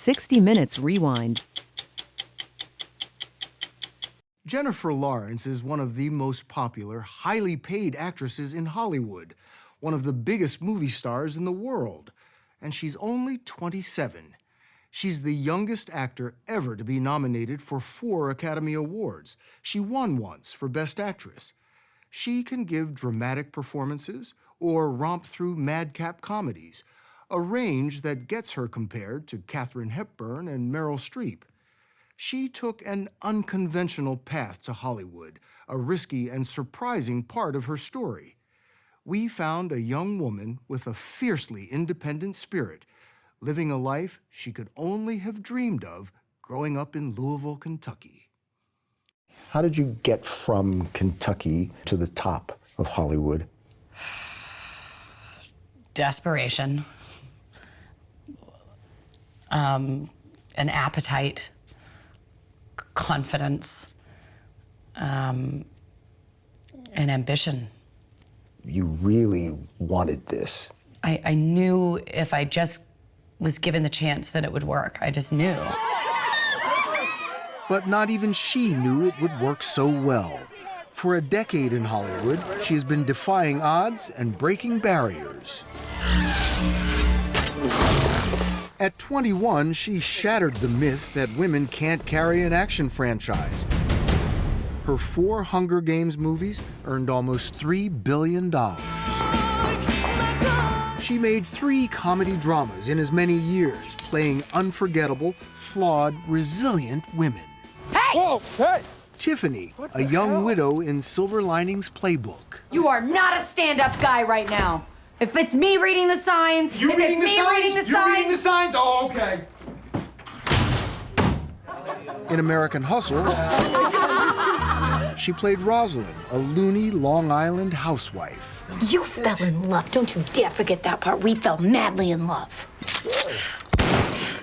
60 Minutes Rewind. Jennifer Lawrence is one of the most popular, highly paid actresses in Hollywood, one of the biggest movie stars in the world, and she's only 27. She's the youngest actor ever to be nominated for 4 Academy Awards. She won once for Best Actress. She can give dramatic performances or romp through madcap comedies, a range that gets her compared to Katharine Hepburn and Meryl Streep. She took an unconventional path to Hollywood, a risky and surprising part of her story. We found a young woman with a fiercely independent spirit, living a life she could only have dreamed of growing up in Louisville, Kentucky. How did you get from Kentucky to the top of Hollywood? Desperation, an appetite, confidence, and ambition. You really wanted this. I knew if I just was given the chance that it would work. I just knew. But not even she knew it would work so well. For a decade in Hollywood, she has been defying odds and breaking barriers. At 21, she shattered the myth that women can't carry an action franchise. Her 4 Hunger Games movies earned almost $3 billion. She made 3 comedy dramas in as many years, playing unforgettable, flawed, resilient women. Hey! Whoa, hey! Tiffany, a young widow in Silver Linings Playbook. You are not a stand-up guy right now. If it's me reading the signs, You're reading the signs? Oh, okay. In American Hustle, she played Rosalind, a loony Long Island housewife. You fell in love. Don't you dare forget that part. We fell madly in love.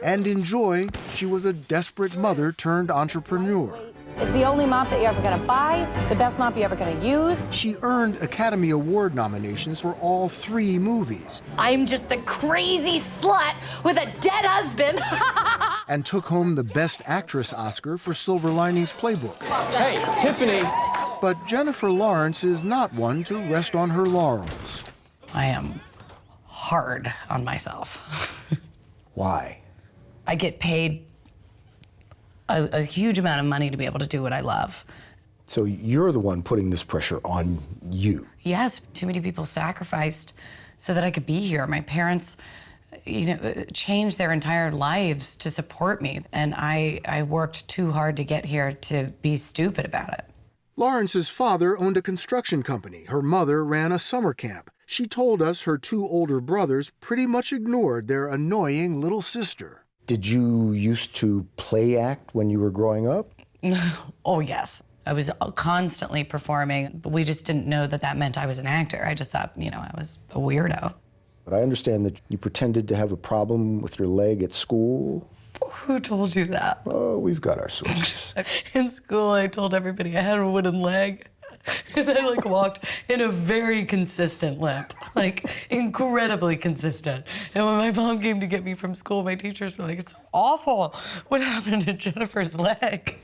And in Joy, she was a desperate mother turned entrepreneur. It's the only mop that you're ever gonna buy, the best mop you're ever gonna use. She earned Academy Award nominations for all 3 movies. I'm just the crazy slut with a dead husband. And took home the Best Actress Oscar for Silver Linings Playbook. Hey, Tiffany. But Jennifer Lawrence is not one to rest on her laurels. I am hard on myself. Why? I get paid a huge amount of money to be able to do what I love. So you're the one putting this pressure on you. Yes, too many people sacrificed so that I could be here. My parents, changed their entire lives to support me, and I worked too hard to get here to be stupid about it. Lawrence's father owned a construction company. Her mother ran a summer camp. She told us her 2 older brothers pretty much ignored their annoying little sister. Did you used to play act when you were growing up? Oh, yes. I was constantly performing, but we just didn't know that that meant I was an actor. I just thought, I was a weirdo. But I understand that you pretended to have a problem with your leg at school. Who told you that? Oh, we've got our sources. In school, I told everybody I had a wooden leg. And I walked in a very consistent limp, incredibly consistent. And when my mom came to get me from school, my teachers were like, "It's awful. What happened to Jennifer's leg?"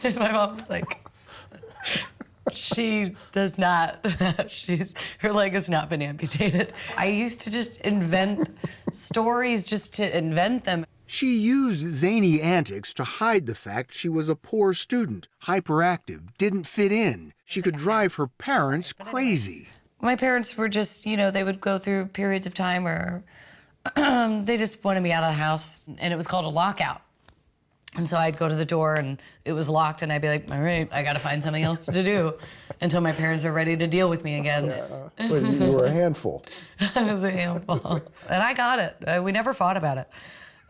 And my mom was like, "She does not, her leg has not been amputated." I used to just invent stories just to invent them. She used zany antics to hide the fact she was a poor student, hyperactive, didn't fit in. She could drive her parents crazy. My parents were just, they would go through periods of time where they just wanted me out of the house, and it was called a lockout. And so I'd go to the door, and it was locked, and I'd be like, all right, I gotta find something else to do until my parents are ready to deal with me again. Well, you were a handful. I was a handful. And I got it. We never fought about it.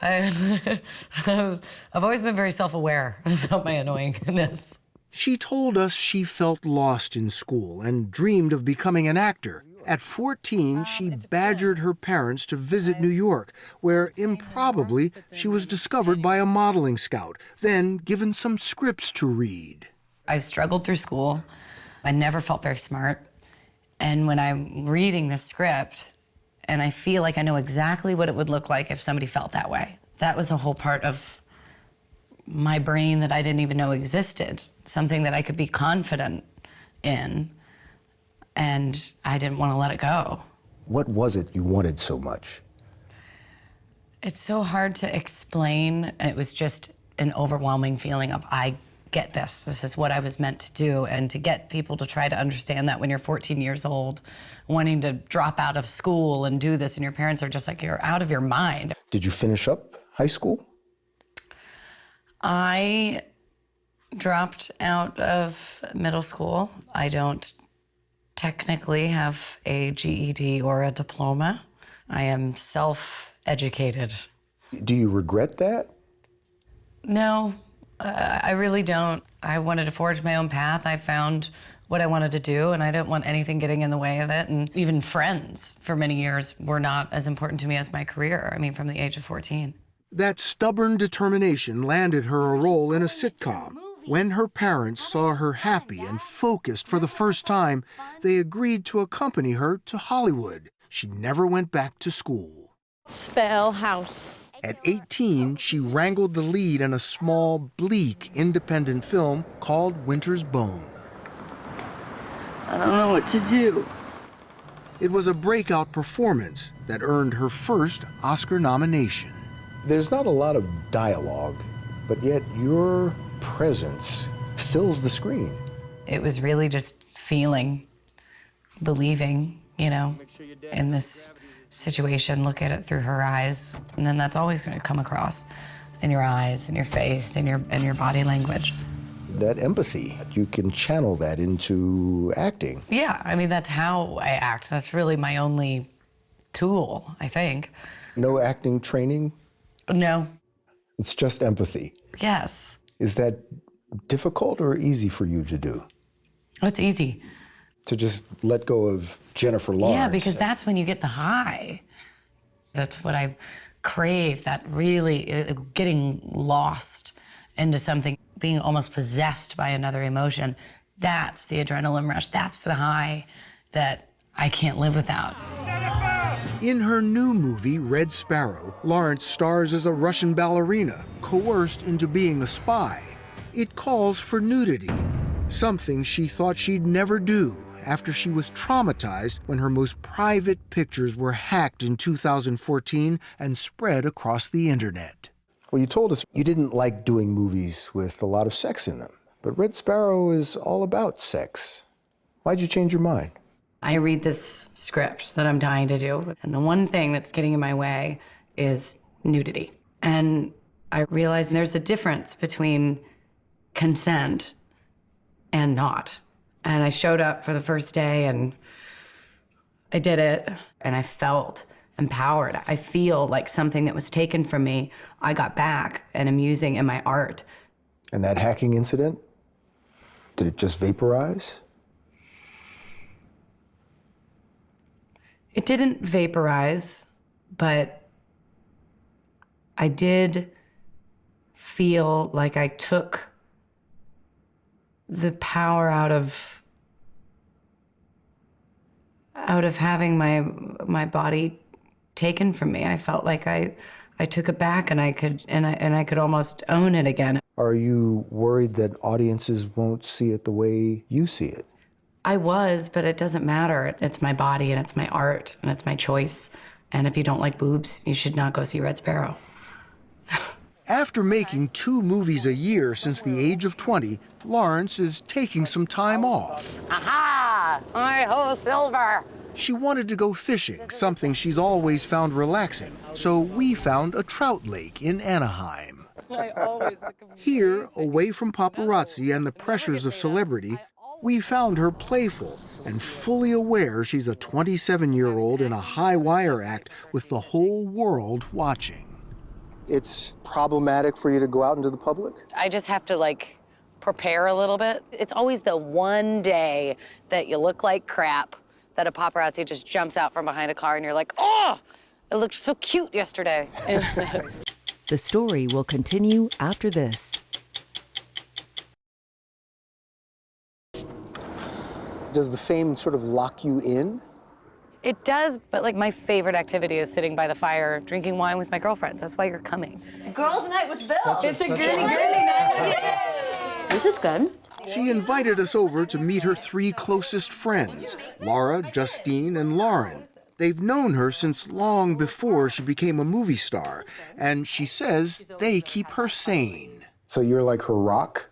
I've always been very self-aware about my annoyingness. She told us she felt lost in school and dreamed of becoming an actor. At 14, she badgered her parents to visit New York, where improbably she was discovered by a modeling scout, then given some scripts to read. I struggled through school. I never felt very smart. And when I'm reading the script, And I feel like I know exactly what it would look like if somebody felt that way. That was a whole part of my brain that I didn't even know existed, something that I could be confident in, and I didn't want to let it go. What was it you wanted so much? It's so hard to explain. It was just an overwhelming feeling of, I get this. This is what I was meant to do. And to get people to try to understand that when you're 14 years old, wanting to drop out of school and do this, and your parents are just like, you're out of your mind. Did you finish up high school? I dropped out of middle school. I don't technically have a GED or a diploma. I am self-educated. Do you regret that? No, I really don't. I wanted to forge my own path. I found what I wanted to do, and I didn't want anything getting in the way of it. And even friends for many years were not as important to me as my career. I mean, from the age of 14. That stubborn determination landed her a role in a sitcom. When her parents saw her happy and focused for the first time, they agreed to accompany her to Hollywood. She never went back to school. Spell house. At 18, she wrangled the lead in a small, bleak, independent film called Winter's Bone. I don't know what to do. It was a breakout performance that earned her first Oscar nomination. There's not a lot of dialogue, but yet your presence fills the screen. It was really just feeling, believing, you know, in this situation, look at it through her eyes, and then that's always going to come across in your eyes, in your face, in your body language. That empathy, you can channel that into acting. Yeah, I mean, that's how I act. That's really my only tool, I think. No acting training? No. It's just empathy. Yes. Is that difficult or easy for you to do? It's easy. To just let go of Jennifer Lawrence? Yeah, because that's when you get the high. That's what I crave, that really getting lost into something, being almost possessed by another emotion. That's the adrenaline rush. That's the high that I can't live without. In her new movie, Red Sparrow, Lawrence stars as a Russian ballerina coerced into being a spy. It calls for nudity, something she thought she'd never do after she was traumatized when her most private pictures were hacked in 2014 and spread across the internet. Well, you told us you didn't like doing movies with a lot of sex in them, but Red Sparrow is all about sex. Why'd you change your mind? I read this script that I'm dying to do, and the one thing that's getting in my way is nudity. And I realized there's a difference between consent and not. And I showed up for the first day, and I did it, and I felt empowered. I feel like something that was taken from me, I got back and am using in my art. And that hacking incident, did it just vaporize? It didn't vaporize, but I did feel like I took the power out of having my body taken from me. I felt like I took it back, and I could almost own it again. Are you worried that audiences won't see it the way you see it? I was, but it doesn't matter. It's my body, and it's my art, and it's my choice. And if you don't like boobs, you should not go see Red Sparrow. After making 2 movies a year since the age of 20, Lawrence is taking some time off. Aha! My whole silver. She wanted to go fishing, something she's always found relaxing, so we found a trout lake in Anaheim. Here, away from paparazzi and the pressures of celebrity, we found her playful and fully aware she's a 27-year-old in a high-wire act with the whole world watching. It's problematic for you to go out into the public? I just have to, prepare a little bit. It's always the one day that you look like crap, that a paparazzi just jumps out from behind a car and you're like, oh, it looked so cute yesterday. The story will continue after this. Does the fame sort of lock you in? It does, but like my favorite activity is sitting by the fire, drinking wine with my girlfriends. That's why you're coming. It's girls' night with Bill. It's a girly night. This is good. She invited us over to meet her 3 closest friends, Laura, Justine, and Lauren. They've known her since long before she became a movie star, and she says they keep her sane. So you're like her rock?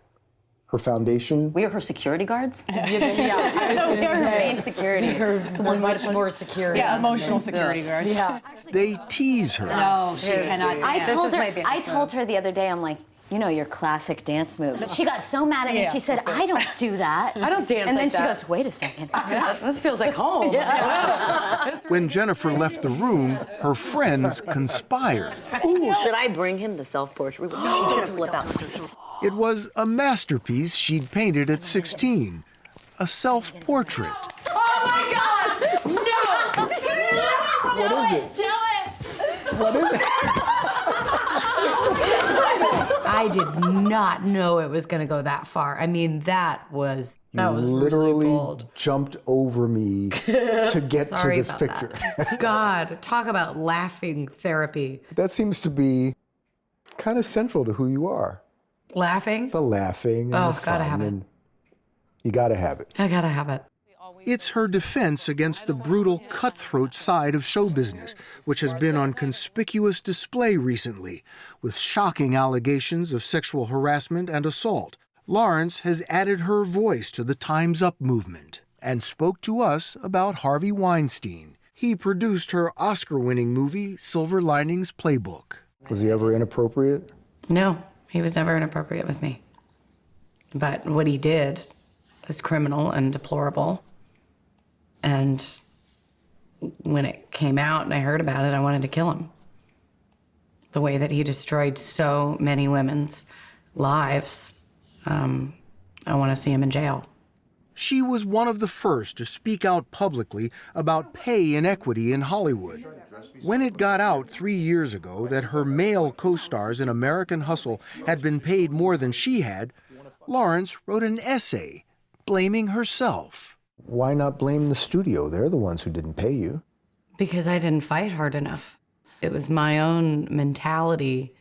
Her foundation? We are her security guards. Yeah, I was gonna say. Security. We're much more security. Yeah, emotional security guards. Yeah. They tease her. No, she cannot dance. I told her the other day, I'm like, you know your classic dance moves. She got so mad at me. She said, I don't do that. I don't dance And then like she that. goes, wait a second. This feels like home. When Jennifer left the room, her friends conspired. Ooh, should I bring him the self-portrait? She's gonna flip out. It was a masterpiece she'd painted at 16, a self-portrait. Oh my God! No! What is it? What is it? I did not know it was gonna go that far. I mean, that was Literally really bold. jumped over me to get to Sorry this about picture. that. God, talk about laughing therapy. That seems to be kind of central to who you are. Laughing? The laughing and Oh, the gotta fun, have it. and you gotta have it. I gotta have it. It's her defense against the brutal, cutthroat side of show business, which has been on conspicuous display recently, with shocking allegations of sexual harassment and assault. Lawrence has added her voice to the Time's Up movement and spoke to us about Harvey Weinstein. He produced her Oscar-winning movie, Silver Linings Playbook. Was he ever inappropriate? No, he was never inappropriate with me. But what he did was criminal and deplorable. And when it came out and I heard about it, I wanted to kill him. The way that he destroyed so many women's lives, I want to see him in jail. She was one of the first to speak out publicly about pay inequity in Hollywood. When it got out 3 years ago that her male co-stars in American Hustle had been paid more than she had, Lawrence wrote an essay blaming herself. Why not blame the studio? They're the ones who didn't pay you. Because I didn't fight hard enough. It was my own mentality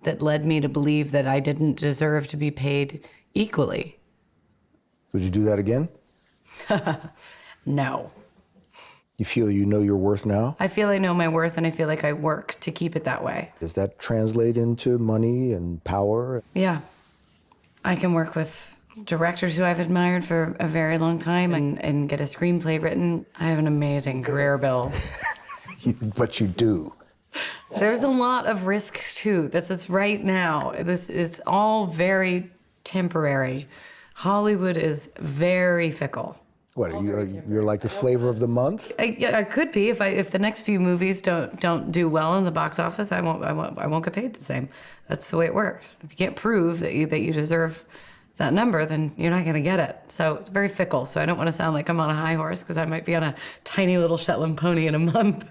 that led me to believe that I didn't deserve to be paid equally. Would you do that again? No. You feel you know your worth now? I feel I know my worth and I feel like I work to keep it that way. Does that translate into money and power? Yeah. I can work with directors who I've admired for a very long time and get a screenplay written. I have an amazing career, Bill. But you do. There's a lot of risk too. This is right now. This is all very temporary. Hollywood is very fickle. What, you're like the flavor of the month? I could be if the next few movies don't do well in the box office. I won't get paid the same. That's the way it works. If you can't prove that you deserve that number, then you're not going to get it. So it's very fickle. So I don't want to sound like I'm on a high horse because I might be on a tiny little Shetland pony in a month.